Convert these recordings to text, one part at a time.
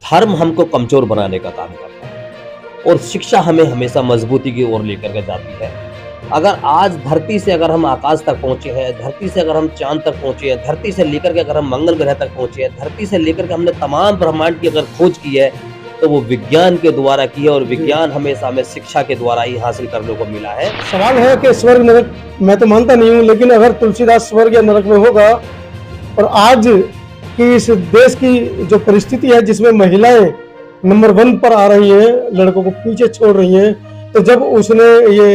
धर्म हमको कमजोर बनाने का काम करता है और शिक्षा हमें हमेशा मजबूती की ओर लेकर के जाती है। अगर आज धरती से अगर हम आकाश तक पहुंचे हैं, धरती से अगर हम चांद तक पहुंचे हैं, धरती से लेकर के अगर हम मंगल ग्रह तक पहुंचे हैं, धरती से लेकर के हमने तमाम ब्रह्मांड की अगर खोज की है, तो वो विज्ञान के द्वारा की है और विज्ञान हमेशा हमें शिक्षा के द्वारा ही हासिल करने को मिला है। सवाल है कि स्वर्ग नरक मैं तो मानता नहीं हूँ, लेकिन अगर तुलसीदास स्वर्ग या नरक में होगा और आज की इस देश की जो परिस्थिति है जिसमें महिलाएं नंबर 1 पर आ रही हैं, लड़कों को पीछे छोड़ रही हैं, तो जब उसने ये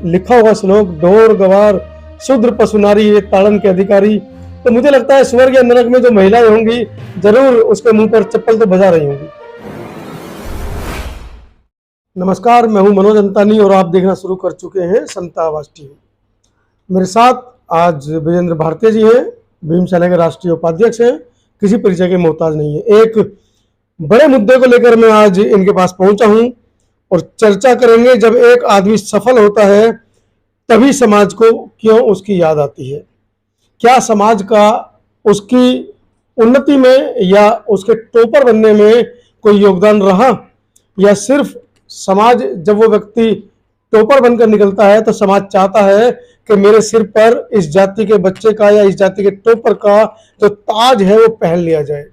लिखा होगा श्लोक, ढोर गवार शूद्र पशु नारी ये ताड़न के अधिकारी, तो मुझे लगता है स्वर्ग या नरक में जो महिलाएं होंगी जरूर उसके मुंह पर चप्पल तो बजा रही होंगी। नमस्कार, मैं हूं मनोज अंतानी और आप देखना शुरू कर चुके हैं समता आवाज टीवी। मेरे साथ आज विजेंद्र भारती जी हैं, भीम सेना के राष्ट्रीय उपाध्यक्ष हैं, किसी परिचय के मोहताज नहीं है। एक बड़े मुद्दे को लेकर मैं आज इनके पास पहुंचा हूं और चर्चा करेंगे। जब एक आदमी सफल होता है तभी समाज को क्यों उसकी याद आती है, क्या समाज का उसकी उन्नति में या उसके टॉपर बनने में कोई योगदान रहा, या सिर्फ समाज जब वो व्यक्ति टॉपर बनकर निकलता है तो समाज चाहता है कि मेरे सिर पर इस जाति के बच्चे का या इस जाति के टॉपर का जो ताज है वो पहन लिया जाए।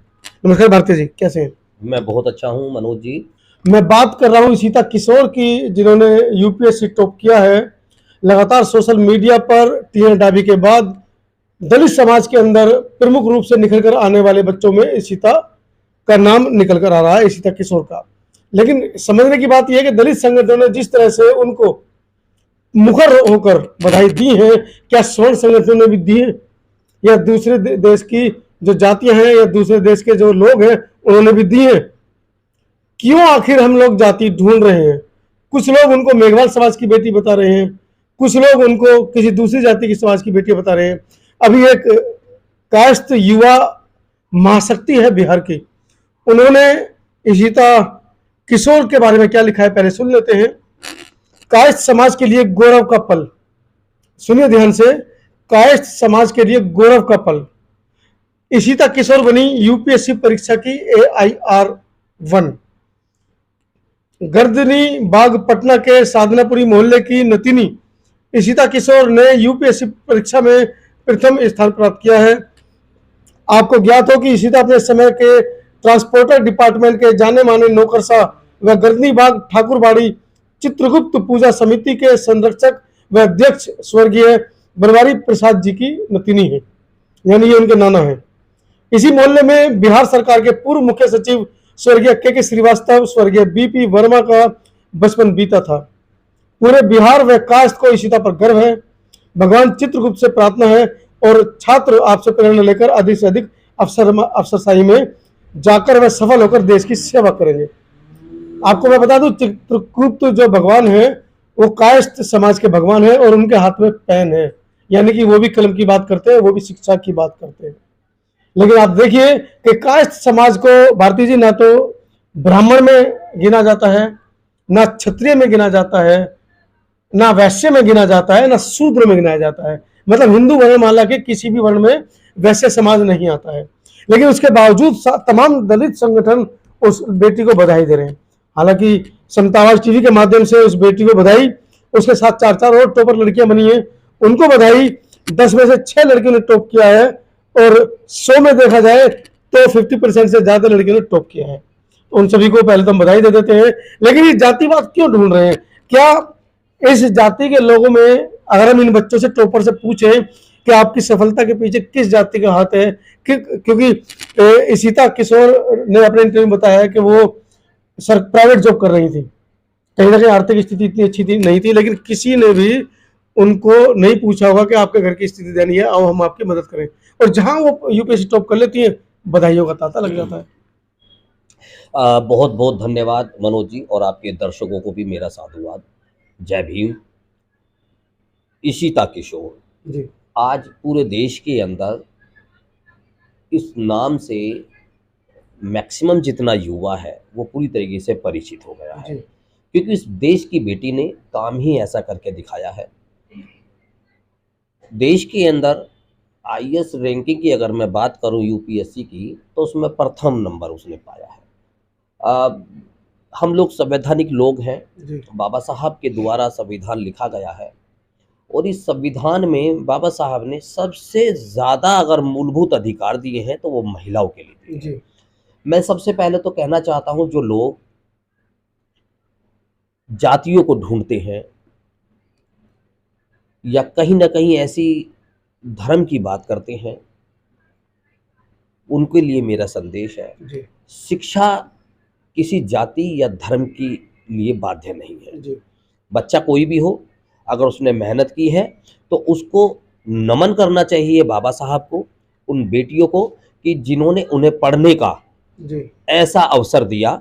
नमस्कार भारती जी, कैसे हैं? मैं बहुत अच्छा हूं मनोज जी। मैं बात कर रहा हूँ सीता किशोर की, जिन्होंने यूपीएससी टॉप किया है। लगातार सोशल मीडिया पर टीएन डाबी के बाद दलित समाज के अंदर प्रमुख रूप से निखर कर आने वाले बच्चों में इशिता का नाम निकल कर आ रहा है, इशिता किशोर का। लेकिन समझने की बात यह है कि दलित संगठनों ने जिस तरह से उनको मुखर होकर बधाई दी है, क्या स्वर्ण संगठनों ने भी दी है, या दूसरे देश की जो जातियां हैं या दूसरे देश के जो लोग हैं उन्होंने भी दी है? क्यों आखिर हम लोग जाति ढूंढ रहे हैं? कुछ लोग उनको मेघवाल समाज की बेटी बता रहे हैं, कुछ लोग उनको किसी दूसरी जाति की समाज की बेटी बता रहे हैं। अभी एक कायस्थ युवा महाशक्ति है बिहार की, उन्होंने इशिता किशोर के बारे में क्या लिखा है पहले सुन लेते हैं। कायस्थ समाज के लिए गौरव का पल, सुनिए ध्यान से, कायस्थ समाज के लिए गौरव का पल। इशिता किशोर बनी यूपीएससी परीक्षा की AIR-1। गर्दनी बाग पटना के साधनापुरी मोहल्ले की नतिनी इशिता किशोर ने यूपीएससी परीक्षा में प्रथम स्थान प्राप्त किया है। आपको ज्ञात हो कि इशिता अपने समय के ट्रांसपोर्टर डिपार्टमेंट के जाने माने नौकरशाह व गर्दनी बाग ठाकुरबाड़ी चित्रगुप्त पूजा समिति के संरक्षक व अध्यक्ष स्वर्गीय बनवारी प्रसाद जी की नतिनी है, यानी ये उनके नाना है। इसी मोहल्ले में बिहार सरकार के पूर्व मुख्य सचिव स्वर्गीय के श्रीवास्तव, स्वर्गीय BP वर्मा का बचपन बीता था। पूरे बिहार व कास्ट को इशिता पर गर्व है। भगवान चित्रगुप्त से प्रार्थना है और छात्र आपसे प्रेरणा लेकर अधिक से अधिक अफसरशाही में जाकर वह सफल होकर देश की सेवा करेंगे। आपको मैं बता दूं, चित्रगुप्त जो भगवान है वो कायस्थ समाज के भगवान है और उनके हाथ में पेन है, यानी कि वो भी कलम की बात करते हैं, वो भी शिक्षा की बात करते हैं। लेकिन आप देखिए कि कायस्थ समाज को भारती जी ना तो ब्राह्मण में गिना जाता है, ना क्षत्रिय में गिना जाता है, ना वैश्य में गिना जाता है, ना शूद्र में गिनाया जाता है। मतलब हिंदू वर्णमाला के किसी भी वर्ण में वैश्य समाज नहीं आता है। लेकिन उसके बावजूद तमाम दलित संगठन उस बेटी को बधाई दे रहे हैं। हालांकि समता आवाज टीवी के माध्यम से उस बेटी को बधाई, उसके साथ 4 और टॉपर लड़कियां बनी हैं, उनको बधाई। 10 में से 6 लड़कियों ने टॉप किया है और 100 में देखा जाए तो 50% से ज्यादा लड़कियों ने टॉप किया है। उन सभी को पहले तो हम बधाई दे देते हैं। लेकिन ये जातिवाद क्यों ढूंढ रहे हैं? क्या इस जाति के लोगों में, अगर हम इन बच्चों से टॉपर से पूछें कि आपकी सफलता के पीछे किस जाति का हाथ है, क्योंकि इशिता किशोर ने अपने इंटरव्यू में बताया है कि वो प्राइवेट जॉब कर रही थी, कहीं ना कहीं आर्थिक स्थिति इतनी अच्छी नहीं थी, लेकिन किसी ने भी उनको नहीं पूछा होगा कि आपके घर की स्थिति दयनीय है, आओ हम आपकी मदद करें। और जहां वो यूपीएससी टॉप कर लेती है, बधाइयों का तांता लग जाता है। बहुत बहुत धन्यवाद मनोज जी, और आपके दर्शकों को भी मेरा साधुवाद। जय भीम। इशिता किशोर जी, आज पूरे देश के अंदर इस नाम से मैक्सिमम जितना युवा है वो पूरी तरीके से परिचित हो गया है, क्योंकि इस देश की बेटी ने काम ही ऐसा करके दिखाया है। देश के अंदर आईएएस रैंकिंग की अगर मैं बात करूं यूपीएससी की, तो उसमें प्रथम नंबर उसने पाया है। अ, हम लोग संवैधानिक लोग हैं, जी बाबा साहब के द्वारा संविधान लिखा गया है और इस संविधान में बाबा साहब ने सबसे ज़्यादा अगर मूलभूत अधिकार दिए हैं तो वो महिलाओं के लिए दिए हैं। जी मैं सबसे पहले तो कहना चाहता हूं, जो लोग जातियों को ढूंढते हैं या कहीं न कहीं ऐसी धर्म की बात करते हैं, उनके लिए मेरा संदेश है, जी शिक्षा किसी जाति या धर्म के लिए बाध्य नहीं है। जी बच्चा कोई भी हो, अगर उसने मेहनत की है, तो उसको नमन करना चाहिए बाबा साहब को, उन बेटियों को कि जिन्होंने उन्हें पढ़ने का जी ऐसा अवसर दिया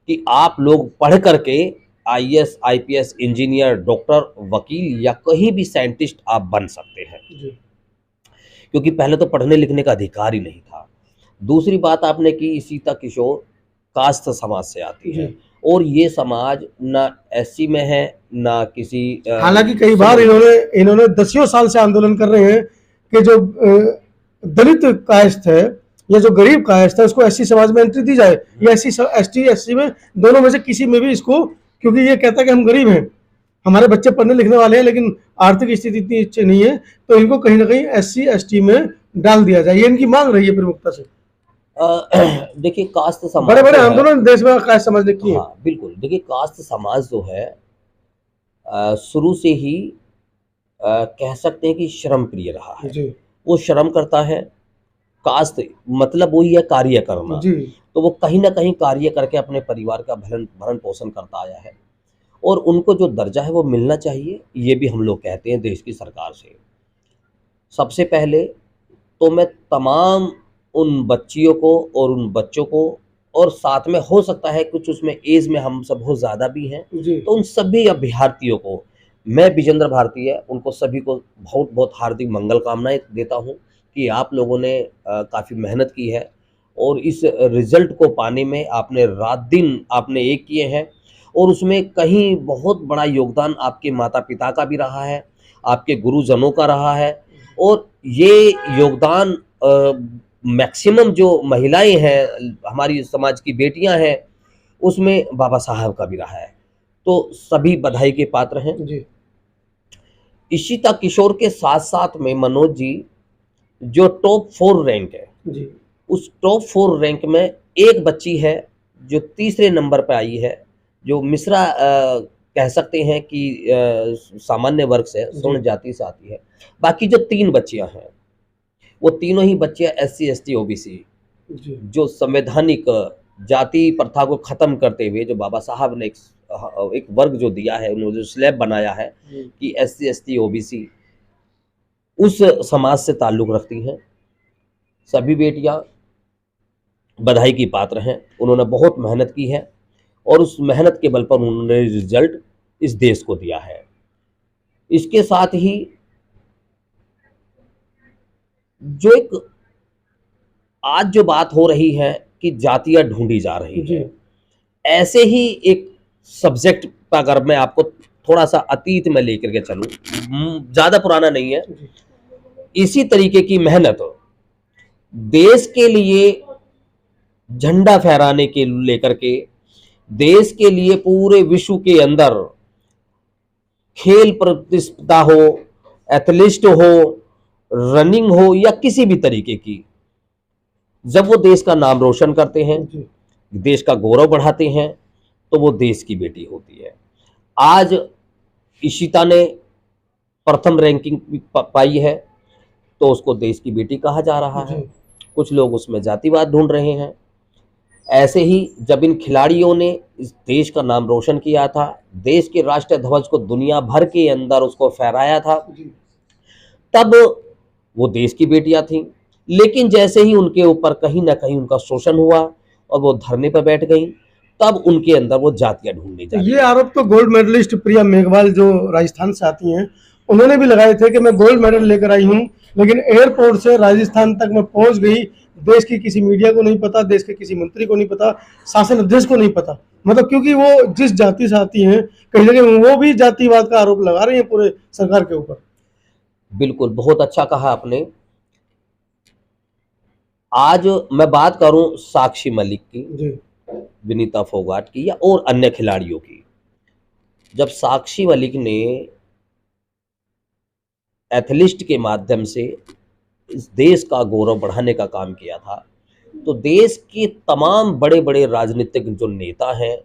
कि आप लोग पढ़ कर के आईएएस, आईपीएस, इंजीनियर, डॉक्टर, वकील या कहीं भी साइंटिस्ट आप बन सकते हैं। जी क्योंकि पहले तो पढ़ने लिखने का अधिकार ही नहीं था। दूसरी बात आपने की, सीता किशोर कास्ट समाज से आती है जी और ये समाज ना एससी में है, ना किसी हालांकि कई बार इन्होंने दसियों साल से आंदोलन कर रहे हैं कि जो दलित कास्ट है या जो गरीब कास्ट है उसको एससी समाज में एंट्री दी जाए, या एससी एसटी एससी में, दोनों में से किसी में भी इसको, क्योंकि ये कहता है कि हम गरीब हैं, हमारे बच्चे पढ़ने लिखने वाले हैं लेकिन आर्थिक स्थिति इतनी अच्छी नहीं है, तो इनको कहीं ना कहीं एससी एसटी में डाल दिया जाए, ये इनकी मांग रही है प्रमुखता से। देखिए कास्ट समाज बड़े बड़े जो है, आंदोलन देश में कास्ट समाज ने किए। हाँ बिल्कुल, देखिए कास्ट समाज जो है शुरू से ही कह सकते हैं कि श्रम प्रिय रहा है। जी वो श्रम करता है, कास्ट मतलब वही है कार्य करना, जी तो वो कहीं ना कहीं कार्य करके अपने परिवार का भरण भरण पोषण करता आया है और उनको जो दर्जा है वो मिलना चाहिए, ये भी हम लोग कहते हैं देश की सरकार से। सबसे पहले तो मैं तमाम उन बच्चियों को और उन बच्चों को, और साथ में हो सकता है कुछ उसमें एज में हम सब बहुत ज़्यादा भी हैं, जी तो उन सभी अभ्यर्थियों को मैं विजेंद्र भारती है उनको सभी को बहुत बहुत हार्दिक मंगल कामनाएं देता हूं कि आप लोगों ने काफ़ी मेहनत की है और इस रिजल्ट को पाने में आपने रात दिन आपने एक किए हैं और उसमें कहीं बहुत बड़ा योगदान आपके माता पिता का भी रहा है, आपके गुरुजनों का रहा है और ये योगदान मैक्सिमम जो महिलाएं हैं, हमारी समाज की बेटियां हैं, उसमें बाबा साहब का भी रहा है, तो सभी बधाई के पात्र हैं। जी इशिता किशोर के साथ साथ में मनोज जी, जो टॉप 4 रैंक है, जी उस टॉप 4 रैंक में एक बच्ची है जो तीसरे नंबर पर आई है, जो मिश्रा कह सकते हैं कि सामान्य वर्ग से, स्वर्ण जाति से आती है। बाकी जो 3 बच्चियां हैं, वो तीनों ही बच्चियां एससी एसटी ओबीसी, जी जो संवैधानिक जाति प्रथा को खत्म करते हुए जो बाबा साहब ने एक वर्ग जो दिया है, उन्होंने जो स्लैब बनाया है कि एससी एसटी ओबीसी, उस समाज से ताल्लुक़ रखती हैं। सभी बेटियां बधाई की पात्र हैं, उन्होंने बहुत मेहनत की है और उस मेहनत के बल पर उन्होंने रिजल्ट इस देश को दिया है। इसके साथ ही जो एक आज जो बात हो रही है कि जातियां ढूंढी जा रही जी है, ऐसे ही एक सब्जेक्ट पर अगर मैं आपको थोड़ा सा अतीत में लेकर के चलूं, ज़्यादा पुराना नहीं है, जी इसी तरीके की मेहनत देश के लिए झंडा फहराने के लेकर के, देश के लिए पूरे विश्व के अंदर खेल प्रतिस्पर्धा हो, एथलीट हो, रनिंग हो या किसी भी तरीके की, जब वो देश का नाम रोशन करते हैं, जी देश का गौरव बढ़ाते हैं, तो वो देश की बेटी होती है। आज इशिता ने प्रथम रैंकिंग पाई है, तो उसको देश की बेटी कहा जा रहा है। कुछ लोग उसमें जातिवाद ढूंढ रहे हैं। ऐसे ही जब इन खिलाड़ियों ने इस देश का नाम रोशन किया था, देश के राष्ट्रीय ध्वज को दुनिया भर के अंदर उसको फहराया था, तब वो देश की बेटियां थीं। लेकिन जैसे ही उनके ऊपर कहीं ना कहीं उनका शोषण हुआ और वो धरने पर बैठ गई, तब उनके अंदर वो जातियां ढूंढने जाती। ये आरोप तो गोल्ड मेडलिस्ट प्रिया मेघवाल जो राजस्थान से आती हैं उन्होंने भी लगाए थे कि मैं गोल्ड मेडल लेकर आई हूं, लेकिन एयरपोर्ट से राजस्थान तक मैं पहुंच गई, देश की किसी मीडिया को नहीं पता, देश के किसी मंत्री को नहीं पता, शासन अध्यक्ष को नहीं पता। मतलब क्योंकि वो जिस जाति से आती हैं, कहीं ना कहीं वो भी जातिवाद का आरोप लगा रही हैं पूरे सरकार के ऊपर। बिल्कुल, बहुत अच्छा कहा आपने। आज मैं बात करूं साक्षी मलिक की, जी विनीता फोगाट की या और अन्य खिलाड़ियों की। जब साक्षी मलिक ने एथलीट के माध्यम से इस देश का गौरव बढ़ाने का काम किया था, तो देश के तमाम बड़े-बड़े राजनीतिक जो नेता हैं,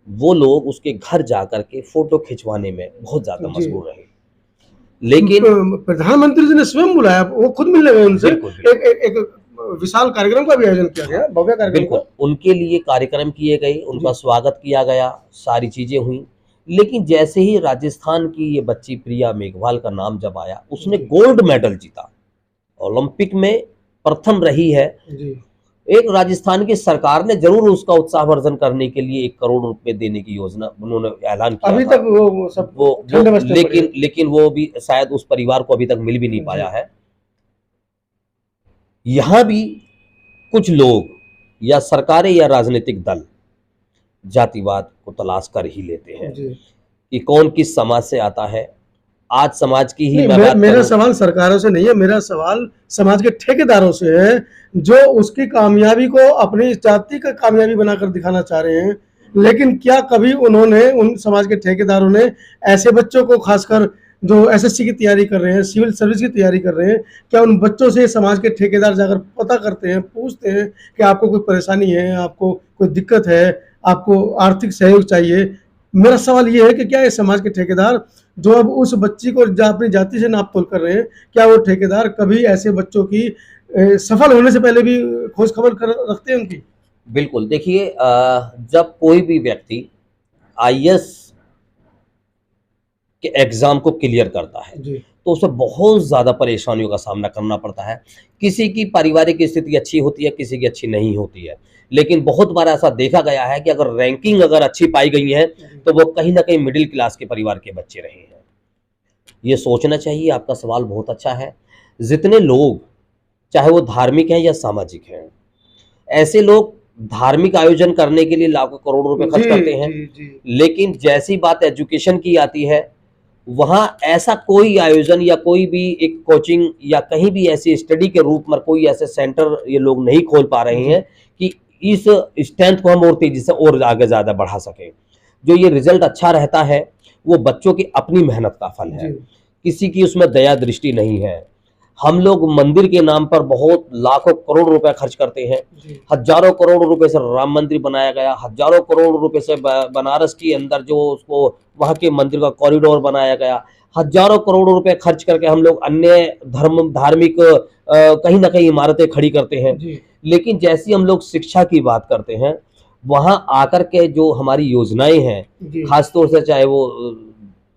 वो लोग उसके घर जाकर के फ़ोटो खिंचवाने में बहुत ज़्यादा जी। मशगूल रहे। लेकिन प्रधानमंत्री जी ने स्वयं बुलाया, वो खुद मिलने गए उनसे। बिल्कुल, बिल्कुल। एक विशाल कार्यक्रम का भी आयोजन किया गया, भव्य कार्यक्रम बिल्कुल, का। उनके लिए कार्यक्रम किए गए, उनका जी स्वागत किया गया, सारी चीज़ें हुईं। लेकिन जैसे ही राजस्थान की ये बच्ची प्रिया मेघवाल का नाम जब आया, उसने जी गोल्ड मेडल जीता, ओलंपिक में प्रथम रही है। जी एक राजस्थान की सरकार ने ज़रूर उसका उत्साहवर्धन करने के लिए 1 करोड़ रुपए देने की योजना उन्होंने ऐलान किया अभी था। तक वो सब वो ठंडे बस्ते में पड़े हैं। लेकिन वो भी शायद उस परिवार को अभी तक मिल भी नहीं जी पाया है। यहाँ भी कुछ लोग या सरकारें या राजनीतिक दल जातिवाद को तलाश कर ही लेते हैं जी कि कौन किस समाज से आता है। आज समाज की ही नहीं, मैं बात मेरा करूं, सवाल सरकारों से नहीं है, मेरा सवाल समाज के ठेकेदारों से है, जो उसकी कामयाबी को अपनी जाति का कामयाबी बनाकर दिखाना चाह रहे हैं। लेकिन क्या कभी उन्होंने, उन समाज के ठेकेदारों ने ऐसे बच्चों को, खासकर जो एसएससी की तैयारी कर रहे हैं, सिविल सर्विस की तैयारी कर रहे हैं, क्या उन बच्चों से समाज के ठेकेदार जाकर पता करते हैं, पूछते हैं कि आपको कोई परेशानी है, आपको कोई दिक्कत है, आपको आर्थिक सहयोग चाहिए? मेरा सवाल ये है कि क्या ये समाज के ठेकेदार, जो अब उस बच्ची को अपनी जाति से नाप तोल कर रहे हैं, क्या वो ठेकेदार कभी ऐसे बच्चों की सफल होने से पहले भी खोज खबर कर रखते हैं उनकी? बिल्कुल देखिए, जब कोई भी व्यक्ति आईएएस के एग्ज़ाम को क्लियर करता है, जी तो उसे बहुत ज़्यादा परेशानियों का सामना करना पड़ता है। किसी की पारिवारिक स्थिति अच्छी होती है, किसी की अच्छी नहीं होती है। लेकिन बहुत बार ऐसा देखा गया है कि अगर रैंकिंग अगर अच्छी पाई गई है, तो वो कहीं न कहीं मिडिल क्लास के परिवार के बच्चे रहे हैं। ये सोचना चाहिए, आपका सवाल बहुत अच्छा है। जितने लोग, चाहे वो धार्मिक हैं या सामाजिक हैं, ऐसे लोग धार्मिक आयोजन करने के लिए लाखों करोड़ों रुपए खर्च जी करते हैं। जी जी लेकिन जैसी बात एजुकेशन की आती है, वहाँ ऐसा कोई आयोजन या कोई भी एक कोचिंग या कहीं भी ऐसी स्टडी के रूप में कोई ऐसे सेंटर ये लोग नहीं खोल पा रहे हैं कि इस स्ट्रेंथ को हम और तेजी से और आगे ज़्यादा बढ़ा सकें। जो ये रिजल्ट अच्छा रहता है, वो बच्चों की अपनी मेहनत का फल है। जी किसी की उसमें दया दृष्टि नहीं है। हम लोग मंदिर के नाम पर बहुत लाखों करोड़ रुपए खर्च करते हैं। जी हज़ारों करोड़ रुपए से राम मंदिर बनाया गया, हज़ारों करोड़ रुपए से बनारस के अंदर जो उसको वहाँ के मंदिर का कॉरिडोर बनाया गया। हज़ारों करोड़ रुपए खर्च करके हम लोग अन्य धार्मिक कहीं न कहीं इमारतें खड़ी करते हैं। जी लेकिन जैसी हम लोग शिक्षा की बात करते हैं, वहाँ आकर के जो हमारी योजनाएँ हैं, जी ख़ास तौर से चाहे वो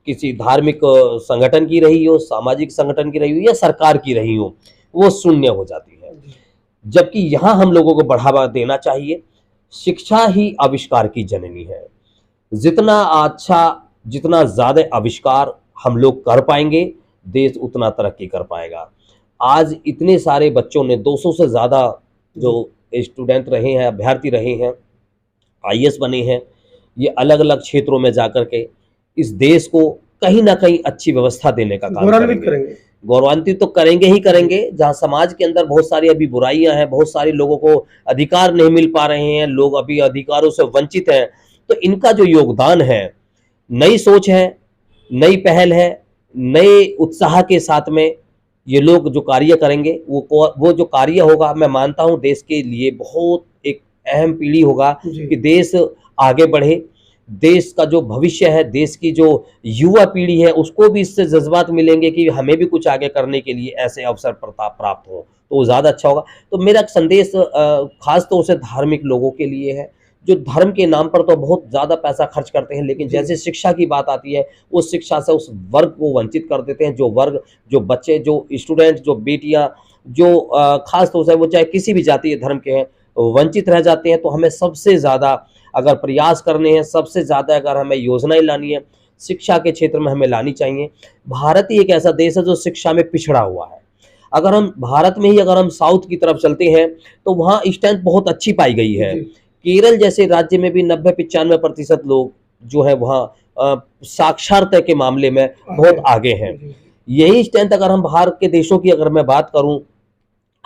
किसी धार्मिक संगठन की रही हो, सामाजिक संगठन की रही हो या सरकार की रही हो, वो शून्य हो जाती है। जी जबकि यहाँ हम लोगों को बढ़ावा देना चाहिए। शिक्षा ही आविष्कार की जननी है। जितना अच्छा, जितना ज़्यादा आविष्कार हम लोग कर पाएँगे, देश उतना तरक्की कर पाएगा। आज इतने सारे बच्चों ने 200 से ज़्यादा जो स्टूडेंट रहे हैं, अभ्यर्थी रहे हैं, आईएएस बने हैं, ये अलग-अलग क्षेत्रों में जाकर के इस देश को कहीं न कहीं अच्छी व्यवस्था देने का काम गौरवान्वित करेंगे। करेंगे। गौरवान्वित तो करेंगे ही करेंगे, जहाँ समाज के अंदर बहुत सारी अभी बुराइयाँ हैं, बहुत सारे लोगों को अधिकार नहीं मिल पा रहे हैं, लोग अभी अधिकारों से वंचित हैं, तो इनका जो योगदान है, नई सोच है, नई पहल है, नए उत्साह के साथ में ये लोग जो कार्य करेंगे, वो जो कार्य होगा, मैं मानता हूँ देश के लिए बहुत एक अहम पीढ़ी होगा जी कि देश आगे बढ़े। देश का जो भविष्य है, देश की जो युवा पीढ़ी है, उसको भी इससे जज़्बात मिलेंगे कि हमें भी कुछ आगे करने के लिए ऐसे अवसर प्राप्त हों, तो वो ज़्यादा अच्छा होगा। तो मेरा संदेश ख़ास तौर से धार्मिक लोगों के लिए है, जो धर्म के नाम पर तो बहुत ज़्यादा पैसा खर्च करते हैं, लेकिन जी जैसे शिक्षा की बात आती है, उस शिक्षा से उस वर्ग को वंचित कर देते हैं, जो वर्ग, जो बच्चे, जो स्टूडेंट, जो बेटियाँ, जो ख़ास तौर से वो चाहे किसी भी जाति या धर्म के हैं, वंचित रह जाते हैं। तो हमें सबसे ज़्यादा अगर प्रयास करने हैं, सबसे ज़्यादा अगर हमें योजनाएँ लानी है, शिक्षा के क्षेत्र में हमें लानी चाहिए। भारत ही एक ऐसा देश है जो शिक्षा में पिछड़ा हुआ है। अगर हम भारत में ही अगर हम साउथ की तरफ चलते हैं, तो वहाँ स्ट्रेंथ बहुत अच्छी पाई गई है। जी केरल जैसे राज्य में भी 90-95% लोग जो है वहाँ साक्षरता के मामले में बहुत आगे हैं। जी यही स्ट्रेंथ अगर हम बाहर के देशों की अगर मैं बात करूँ,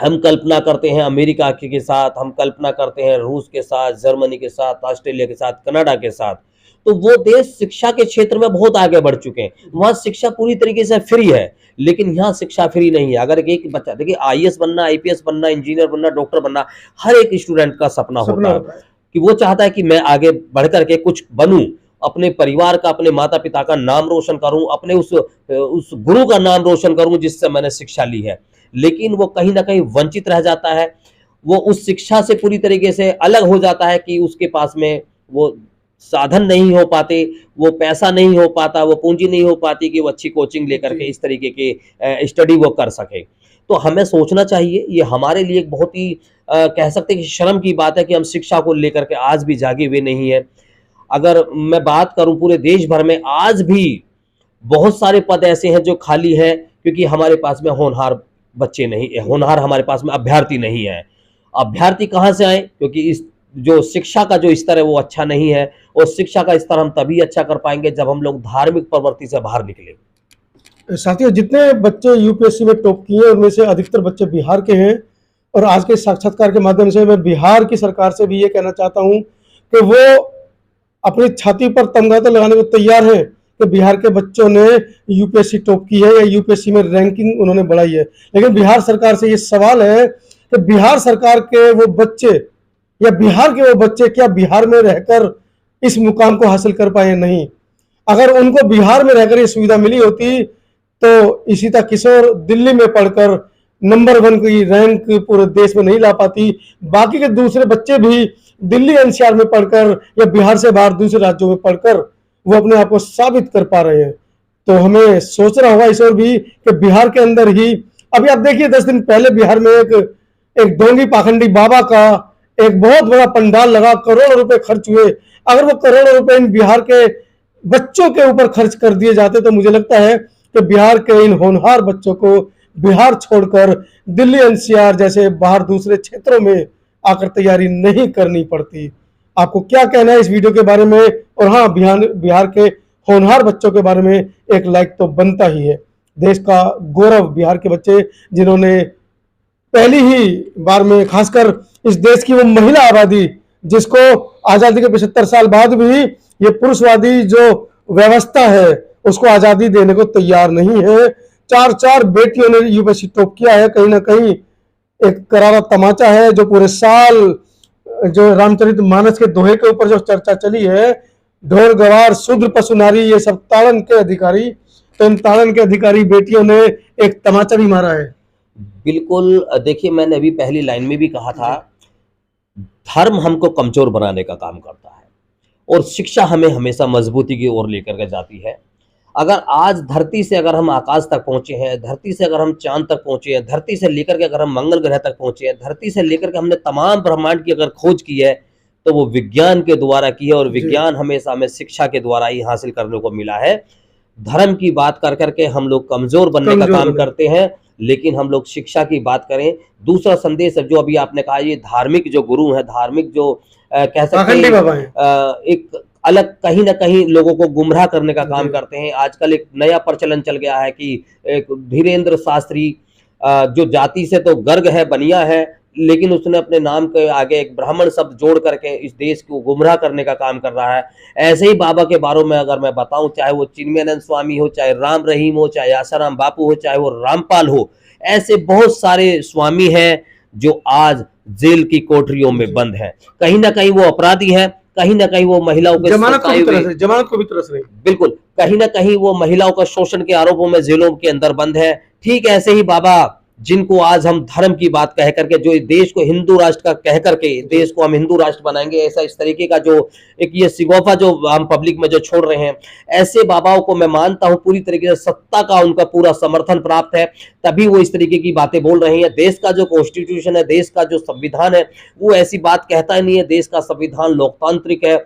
हम कल्पना करते हैं अमेरिका के साथ, हम कल्पना करते हैं रूस के साथ, जर्मनी के साथ, ऑस्ट्रेलिया के साथ, कनाडा के साथ, तो वो देश शिक्षा के क्षेत्र में बहुत आगे बढ़ चुके हैं। वहाँ शिक्षा पूरी तरीके से फ्री है, लेकिन यहाँ शिक्षा फ्री नहीं है। अगर एक बच्चा देखिए आईएएस बनना, आईपीएस बनना, इंजीनियर बनना, डॉक्टर बनना, हर एक स्टूडेंट का सपना सपना होता होता है है। कि वो चाहता है कि मैं आगे बढ़ करके कुछ बनूं, अपने परिवार का, अपने माता पिता का नाम रोशन करूं, अपने उस गुरु का नाम रोशन करूं जिससे मैंने शिक्षा ली है। लेकिन वो कहीं ना कहीं वंचित रह जाता है, वो उस शिक्षा से पूरी तरीके से अलग हो जाता है कि उसके पास में वो साधन नहीं हो पाते, वो पैसा नहीं हो पाता, वो पूंजी नहीं हो पाती कि वो अच्छी कोचिंग लेकर के जी। इस तरीके के स्टडी वो कर सके। तो हमें सोचना चाहिए, ये हमारे लिए एक बहुत ही कह सकते हैं कि शर्म की बात है कि हम शिक्षा को लेकर के आज भी जागे हुए नहीं है। अगर मैं बात करूं पूरे देश भर में आज भी बहुत सारे पद ऐसे हैं जो खाली हैं, क्योंकि हमारे पास में होनहार बच्चे नहीं, होनहार हमारे पास में अभ्यर्थी नहीं है। अभ्यर्थी कहाँ से आए? क्योंकि इस जो शिक्षा का जो स्तर है वो अच्छा नहीं है, और शिक्षा का स्तर हम तभी अच्छा कर पाएंगे जब हम लोग धार्मिक प्रवृत्ति से बाहर निकले। साथियों, जितने बच्चे यूपीएससी में टॉप किए उनमें से अधिकतर बच्चे बिहार के हैं, और आज के साक्षात्कार के माध्यम से मैं बिहार की सरकार से भी ये कहना चाहता हूं कि वो अपनी छाती पर तमगा लगाने को तैयार है कि बिहार के बच्चों ने यूपीएससी टॉप की है या यूपीएससी में रैंकिंग उन्होंने बढ़ाई है। लेकिन बिहार सरकार से ये सवाल है कि बिहार सरकार के वो बच्चे या बिहार के वो बच्चे क्या बिहार में रहकर इस मुकाम को हासिल कर पाए? नहीं। अगर उनको बिहार में रहकर ये सुविधा मिली होती तो इशिता किशोर दिल्ली में पढ़कर नंबर 1 की रैंक पूरे देश में नहीं ला पाती। बाकी के दूसरे बच्चे भी दिल्ली एनसीआर में पढ़कर या बिहार से बाहर दूसरे राज्यों में पढ़कर वो अपने आप को साबित कर पा रहे हैं। तो हमें सोचना होगा इस ओर भी कि बिहार के अंदर ही अभी आप देखिए 10 दिन पहले बिहार में एक ढोंगी पाखंडी बाबा का एक बहुत बड़ा पंडाल लगा, करोड़ों रुपए खर्च हुए। अगर वो करोड़ों रुपए इन बिहार के बच्चों के ऊपर खर्च कर दिए जाते तो मुझे लगता है कि बिहार के इन होनहार बच्चों को बिहार छोड़कर दिल्ली एनसीआर जैसे बाहर दूसरे क्षेत्रों में आकर तैयारी नहीं करनी पड़ती। आपको क्या कहना है इस वीडियो के बारे में? और हाँ, बिहार के होनहार बच्चों के बारे में एक लाइक तो बनता ही है। देश का गौरव बिहार के बच्चे, जिन्होंने पहली ही बार में खासकर इस देश की वो महिला आबादी जिसको आजादी के 75 साल बाद भी ये पुरुषवादी जो व्यवस्था है उसको आजादी देने को तैयार नहीं है। 4 बेटियों ने यूपीएससी टॉप किया है। कहीं ना कहीं एक करारा तमाचा है जो पूरे साल जो रामचरितमानस के दोहे के ऊपर जो चर्चा चली है, ढोर गवार शूद्र पशु नारी ये सब ताड़न के अधिकारी, तो इन ताड़न के अधिकारी बेटियों ने एक तमाचा भी मारा है। बिल्कुल, देखिए मैंने अभी पहली लाइन में भी कहा था, धर्म हमको कमजोर बनाने का काम करता है और शिक्षा हमें हमेशा मजबूती की ओर लेकर के जाती है। अगर आज धरती से अगर हम आकाश तक पहुंचे हैं, धरती से अगर हम चांद तक पहुंचे हैं, धरती से लेकर के अगर हम मंगल ग्रह तक पहुंचे हैं, धरती से लेकर के हमने तमाम ब्रह्मांड की अगर खोज की है, तो वो विज्ञान के द्वारा की है, और विज्ञान हमेशा हमें शिक्षा के द्वारा ही हासिल करने को मिला है। धर्म की बात कर करके हम लोग कमजोर बनने का काम करते हैं, लेकिन हम लोग शिक्षा की बात करें। दूसरा संदेश जो अभी आपने कहा, ये धार्मिक जो गुरु है, धार्मिक जो कह सकते हैं एक अलग कहीं ना कहीं लोगों को गुमराह करने का काम करते हैं। आजकल एक नया प्रचलन चल गया है कि एक धीरेन्द्र शास्त्री जो जाति से तो गर्ग है, बनिया है, लेकिन उसने अपने नाम के आगे एक ब्राह्मण शब्द जोड़ करके इस देश को गुमराह करने का काम कर रहा है। ऐसे ही बाबा के बारे में अगर मैं बताऊं, चाहे वो चिन्मयानंद स्वामी हो, चाहे राम रहीम हो, चाहे आसाराम बापू हो, चाहे वो रामपाल हो, ऐसे बहुत सारे स्वामी हैं जो आज जेल की कोठरियों में बंद है। कहीं ना कहीं वो अपराधी है, कहीं ना कहीं वो महिलाओं के जमानत को भी तरस रही। बिल्कुल, कहीं ना कहीं वो महिलाओं का शोषण के आरोपों में जेलों के अंदर बंद है। ठीक ऐसे ही बाबा जिनको आज हम धर्म की बात कह करके, जो देश को हिंदू राष्ट्र का कह करके, देश को हम हिंदू राष्ट्र बनाएंगे, ऐसा इस तरीके का जो एक ये सिगोफा जो हम पब्लिक में जो छोड़ रहे हैं, ऐसे बाबाओं को मैं मानता हूं पूरी तरीके से सत्ता का उनका पूरा समर्थन प्राप्त है, तभी वो इस तरीके की बातें बोल रहे हैं। देश का जो कॉन्स्टिट्यूशन है, देश का जो संविधान है, वो ऐसी बात कहता ही नहीं है। देश का संविधान लोकतांत्रिक है,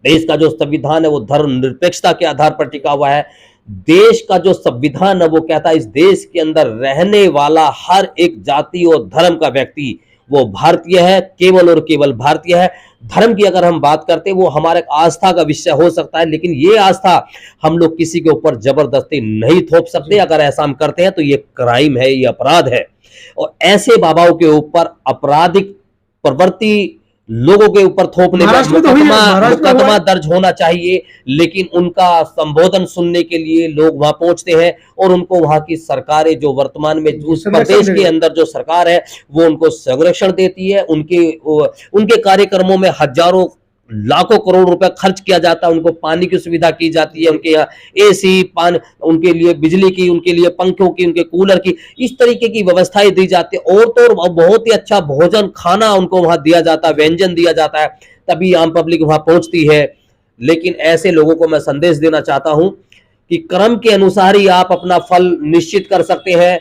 देश का जो संविधान है वो धर्मनिरपेक्षता के आधार पर टिका हुआ है। देश का जो संविधान है वो कहता है इस देश के अंदर रहने वाला हर एक जाति और धर्म का व्यक्ति वो भारतीय है, केवल और केवल भारतीय है। धर्म की अगर हम बात करते हैं वो हमारे आस्था का विषय हो सकता है, लेकिन ये आस्था हम लोग किसी के ऊपर जबरदस्ती नहीं थोप सकते। अगर ऐसा हम करते हैं तो ये क्राइम है, ये अपराध है। और ऐसे बाबाओं के ऊपर आपराधिक प्रवृत्ति लोगों के ऊपर थोपने पर महाराष्ट्र में तो हुई है, महाराष्ट्र में हुआ मुकदमा है। दर्ज होना चाहिए, लेकिन उनका संबोधन सुनने के लिए लोग वहां पहुंचते हैं और उनको वहां की सरकारें जो वर्तमान में उस संरक्षण प्रदेश दे के रही है। अंदर जो सरकार है वो उनको संरक्षण देती है। उनके कार्यक्रमों में हजारों लाखों करोड़ रुपए खर्च किया जाता है, उनको पानी की सुविधा की जाती है, उनके यहाँ एसी पानी, उनके लिए बिजली की, उनके लिए पंखों की, उनके कूलर की, इस तरीके की व्यवस्थाएं दी जाती है। और तो और बहुत ही अच्छा भोजन खाना उनको वहां दिया जाता है, व्यंजन दिया जाता है, तभी आम पब्लिक वहां पहुंचती है। लेकिन ऐसे लोगों को मैं संदेश देना चाहता हूं कि कर्म के अनुसार ही आप अपना फल निश्चित कर सकते हैं।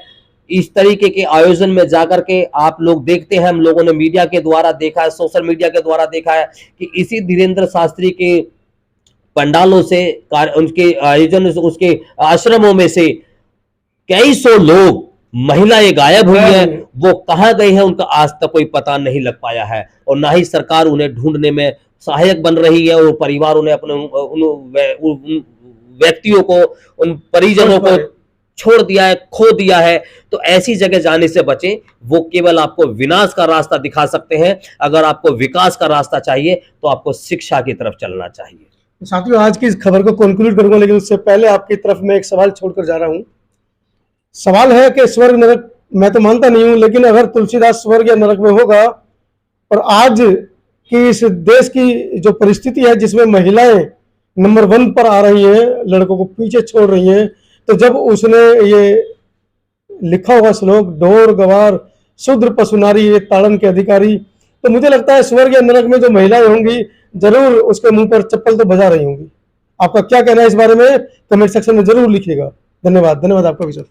इस तरीके के आयोजन में जाकर के आप लोग देखते हैं, हम लोगों ने मीडिया के द्वारा देखा है, सोशल मीडिया के द्वारा देखा है कि इसी धीरेन्द्र शास्त्री के पंडालों से, उनके आयोजन, उसके आश्रमों में से कई सौ लोग, महिलाएं गायब हुई हैं। वो कहां गई हैं उनका आज तक कोई पता नहीं लग पाया है, और ना ही सरकार उन्हें ढूंढने में सहायक बन रही है, और परिवारों ने अपने उन व्यक्तियों को, उन परिजनों को छोड़ दिया है, खो दिया है। तो ऐसी जगह जाने से बचें, वो केवल आपको विनाश का रास्ता दिखा सकते हैं। अगर आपको विकास का रास्ता चाहिए तो आपको शिक्षा की तरफ चलना चाहिए। साथियों, आज की इस खबर को कंक्लूड करूंगा, लेकिन उससे पहले आपकी तरफ मैं एक सवाल छोड़कर जा रहा हूं। सवाल है कि स्वर्ग नरक मैं तो मानता नहीं हूं, लेकिन अगर तुलसीदास स्वर्ग या नरक में होगा, और आज की इस देश की जो परिस्थिति है जिसमें महिलाएं नंबर 1 पर आ रही हैं, लड़कों को पीछे छोड़ रही हैं, तो जब उसने ये लिखा होगा श्लोक, ढोर गवार शूद्र पशु नारी ये ताड़न के अधिकारी, तो मुझे लगता है स्वर्ग या नरक में जो महिलाएं होंगी जरूर उसके मुंह पर चप्पल तो बजा रही होंगी। आपका क्या कहना है इस बारे में कमेंट सेक्शन में जरूर लिखिएगा। धन्यवाद, धन्यवाद आपका भी सर।